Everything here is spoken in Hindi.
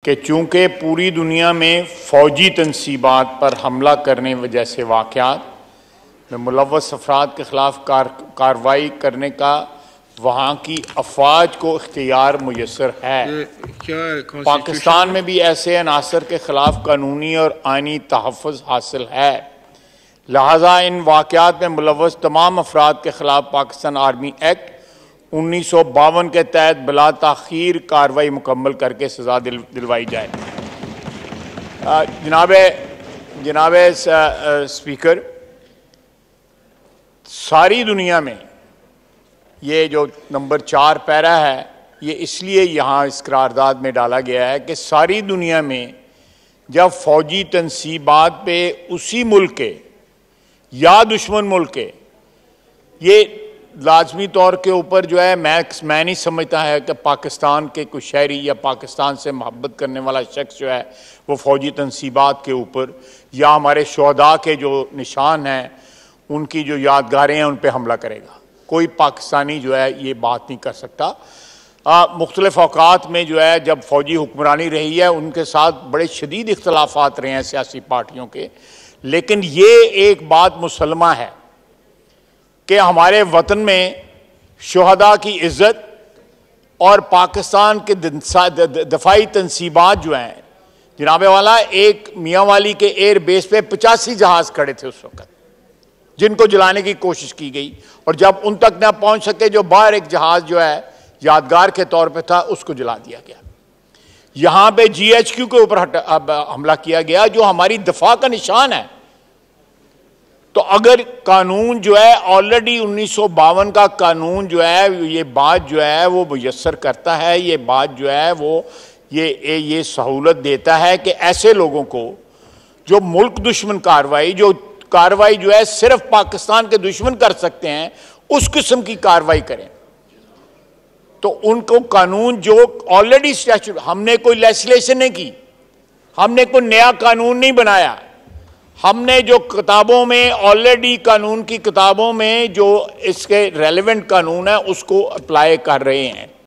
कि चूँकि पूरी दुनिया में फ़ौजी तनसीबात पर हमला करने वजह से वाक़यात में मुलव्वस अफराद के ख़िलाफ़ कार्रवाई करने का वहाँ की अफवाज को इख्तियार मुयस्सर है। पाकिस्तान में भी ऐसे अनासर के ख़िलाफ़ कानूनी और आइनी तहफ़्फ़ुज़ हासिल है, लिहाजा इन वाक़यात में मुलव्वस तमाम अफराद के ख़िलाफ़ पाकिस्तान आर्मी एक्ट 1952 के तहत बिला ताख़ीर कार्रवाई मुकम्मल करके सज़ा दिलवाई जाए। जनाब स्पीकर, सारी दुनिया में ये जो नंबर 4 पैरा है, ये इसलिए यहाँ इस करारदाद में डाला गया है कि सारी दुनिया में जब फ़ौजी तनसीबात पे उसी मुल्क के या दुश्मन मुल्क के, ये लाजमी तौर के ऊपर जो है मैं नहीं समझता है कि पाकिस्तान के कोई शहरी या पाकिस्तान से मोहब्बत करने वाला शख्स जो है वो फ़ौजी तनसीबात के ऊपर या हमारे शहदा के जो निशान हैं, उनकी जो यादगारें हैं, उन पर हमला करेगा। कोई पाकिस्तानी जो है ये बात नहीं कर सकता। मुख्तलिफ़ औक़ात में जो है जब फ़ौजी हुक्मरानी रही है, उनके साथ बड़े शदीद इख्तलाफात रहे हैं सियासी पार्टियों के, लेकिन ये एक बात मुसलमा है कि हमारे वतन में शुहदा की इज़्ज़त और पाकिस्तान के दफ़ाई तनसीबात जो हैं, जनाबे वाला एक मियाँ वाली के एयर बेस पे 85 जहाज़ खड़े थे उस वक़्त, जिनको जलाने की कोशिश की गई, और जब उन तक ना पहुँच सके जो बाहर एक जहाज़ जो है यादगार के तौर पे था, उसको जला दिया गया। यहाँ पे GHQ के ऊपर हमला किया गया जो हमारी दफा का निशान है। तो अगर कानून जो है ऑलरेडी 1952 का कानून जो है ये बात जो है वो मुयस्सर करता है, ये बात जो है वो ये सहूलत देता है कि ऐसे लोगों को जो मुल्क दुश्मन कार्रवाई जो है सिर्फ पाकिस्तान के दुश्मन कर सकते हैं, उस किस्म की कार्रवाई करें। तो उनको कानून जो ऑलरेडी स्टैच्यूट, हमने कोई लेजिस्लेशन नहीं की, हमने कोई नया कानून नहीं बनाया, हमने जो किताबों में ऑलरेडी कानून की किताबों में जो इसके रेलेवेंट कानून है उसको अप्लाई कर रहे हैं।